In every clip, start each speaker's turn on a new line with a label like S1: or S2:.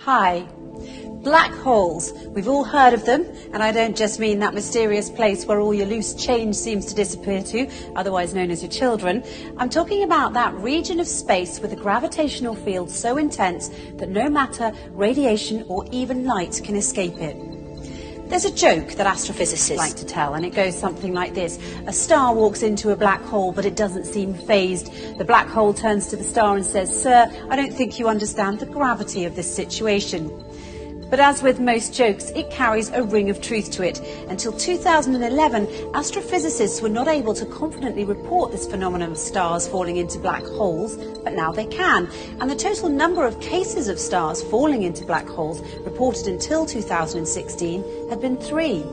S1: Hi. Black holes. We've all heard of them, and I don't just mean that mysterious place where all your loose change seems to disappear to, otherwise known as your children. I'm talking about that region of space with a gravitational field so intense that no matter, radiation or even light can escape it. There's a joke that astrophysicists like to tell, and it goes something like this. A star walks into a black hole, but it doesn't seem phased. The black hole turns to the star and says, "Sir, I don't think you understand the gravity of this situation." But as with most jokes, it carries a ring of truth to it. Until 2011, astrophysicists were not able to confidently report this phenomenon of stars falling into black holes, but now they can. And the total number of cases of stars falling into black holes reported until 2016 had been 3.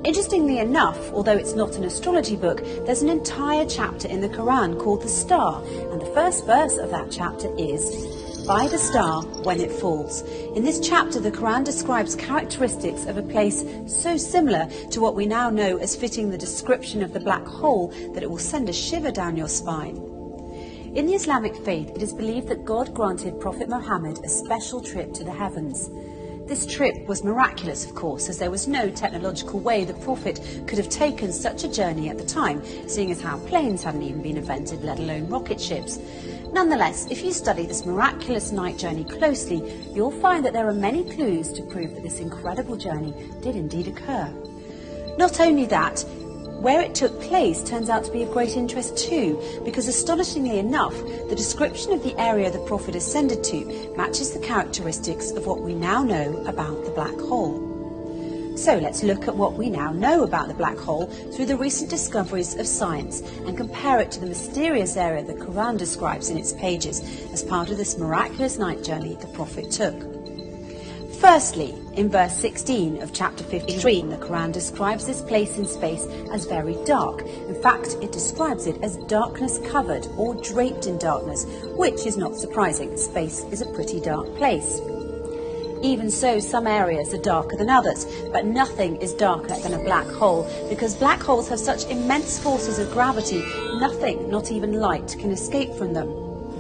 S1: Interestingly enough, although it's not an astrology book, there's an entire chapter in the Quran called The Star, and the first verse of that chapter is, "By the star when it falls." In this chapter, the Quran describes characteristics of a place so similar to what we now know as fitting the description of the black hole that it will send a shiver down your spine. In the Islamic faith, it is believed that God granted Prophet Muhammad a special trip to the heavens. This trip was miraculous, of course, as there was no technological way the Prophet could have taken such a journey at the time, seeing as how planes hadn't even been invented, let alone rocket ships. Nonetheless, if you study this miraculous night journey closely, you'll find that there are many clues to prove that this incredible journey did indeed occur. Not only that, where it took place turns out to be of great interest too, because astonishingly enough, the description of the area the Prophet ascended to matches the characteristics of what we now know about the black hole. So let's look at what we now know about the black hole through the recent discoveries of science and compare it to the mysterious area the Quran describes in its pages as part of this miraculous night journey the Prophet took. Firstly, in verse 16 of chapter 53, the Quran describes this place in space as very dark. In fact, it describes it as darkness covered or draped in darkness, which is not surprising. Space is a pretty dark place. Even so, some areas are darker than others, but nothing is darker than a black hole, because black holes have such immense forces of gravity, nothing, not even light, can escape from them.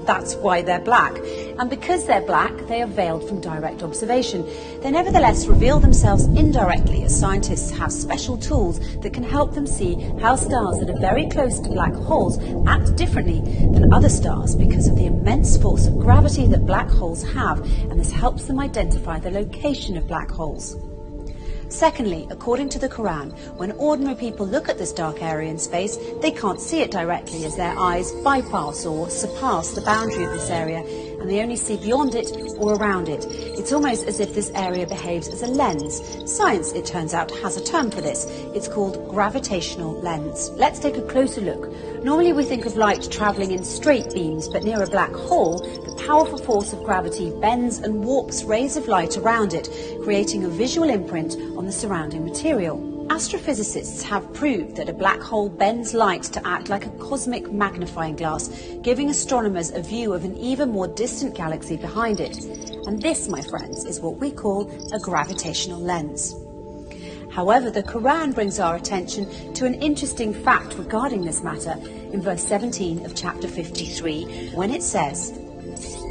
S1: That's why they're black. And because they're black, they are veiled from direct observation. They nevertheless reveal themselves indirectly, as scientists have special tools that can help them see how stars that are very close to black holes act differently than other stars because of the immense force of gravity that black holes have, and this helps them identify the location of black holes. Secondly, according to the Quran, when ordinary people look at this dark area in space, they can't see it directly as their eyes bypass or surpass the boundary of this area, and they only see beyond it or around it. It's almost as if this area behaves as a lens. Science, it turns out, has a term for this. It's called gravitational lens. Let's take a closer look. Normally we think of light travelling in straight beams, but near a black hole, the powerful force of gravity bends and warps rays of light around it, creating a visual imprint on the surrounding material. Astrophysicists have proved that a black hole bends light to act like a cosmic magnifying glass, giving astronomers a view of an even more distant galaxy behind it. And this, my friends, is what we call a gravitational lens. However, the Quran brings our attention to an interesting fact regarding this matter in verse 17 of chapter 53, when it says,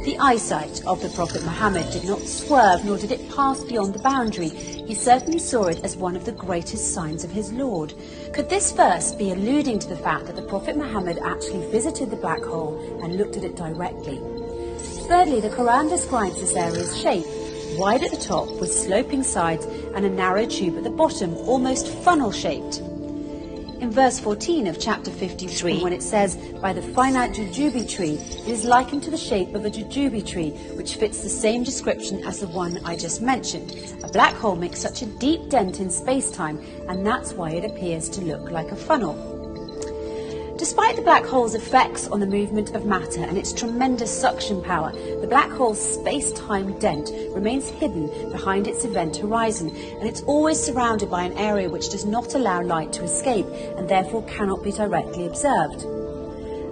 S1: "The eyesight of the Prophet Muhammad did not swerve, nor did it pass beyond the boundary. He certainly saw it as one of the greatest signs of his Lord." Could this verse be alluding to the fact that the Prophet Muhammad actually visited the black hole and looked at it directly? Thirdly, the Quran describes this area's shape, wide at the top with sloping sides and a narrow tube at the bottom, almost funnel-shaped. In verse 14 of chapter 53, when it says, "By the finite jujube tree," it is likened to the shape of a jujube tree, which fits the same description as the one I just mentioned. A black hole makes such a deep dent in space-time, and that's why it appears to look like a funnel. Despite the black hole's effects on the movement of matter and its tremendous suction power, the black hole's space-time dent remains hidden behind its event horizon, and it's always surrounded by an area which does not allow light to escape and therefore cannot be directly observed.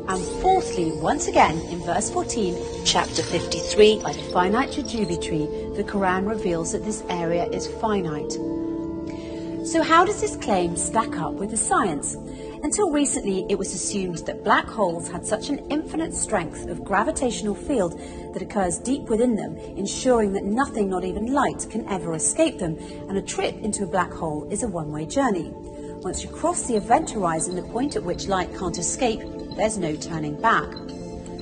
S1: And fourthly, once again, in verse 14, chapter 53, by the finite jujube tree, the Quran reveals that this area is finite. So how does this claim stack up with the science? Until recently, it was assumed that black holes had such an infinite strength of gravitational field that occurs deep within them, ensuring that nothing, not even light, can ever escape them, and a trip into a black hole is a one-way journey. Once you cross the event horizon, the point at which light can't escape, there's no turning back.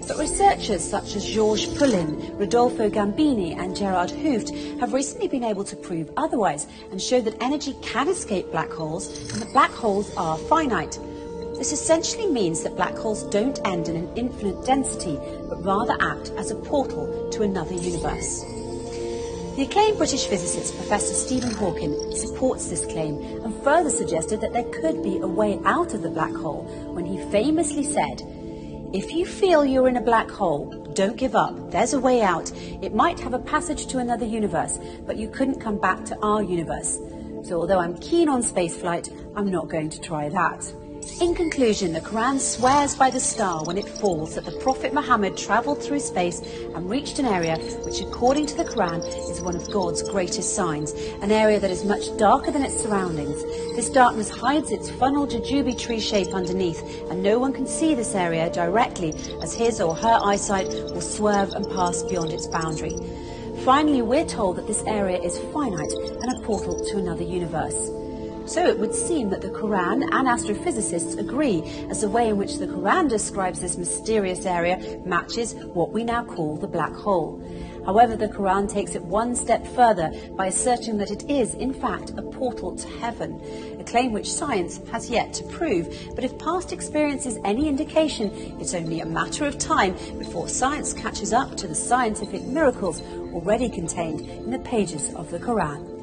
S1: But researchers such as Georges Poulin, Rodolfo Gambini and Gerard Hooft have recently been able to prove otherwise and show that energy can escape black holes and that black holes are finite. This essentially means that black holes don't end in an infinite density, but rather act as a portal to another universe. The acclaimed British physicist Professor Stephen Hawking supports this claim and further suggested that there could be a way out of the black hole when he famously said, "If you feel you're in a black hole, don't give up. There's a way out. It might have a passage to another universe, but you couldn't come back to our universe. So although I'm keen on spaceflight, I'm not going to try that." In conclusion, the Quran swears by the star when it falls that the Prophet Muhammad travelled through space and reached an area which, according to the Quran, is one of God's greatest signs, an area that is much darker than its surroundings. This darkness hides its funnel jujube tree shape underneath, and no one can see this area directly as his or her eyesight will swerve and pass beyond its boundary. Finally, we're told that this area is finite and a portal to another universe. So it would seem that the Quran and astrophysicists agree, as the way in which the Quran describes this mysterious area matches what we now call the black hole. However, the Quran takes it one step further by asserting that it is, in fact, a portal to heaven, a claim which science has yet to prove. But if past experience is any indication, it's only a matter of time before science catches up to the scientific miracles already contained in the pages of the Quran.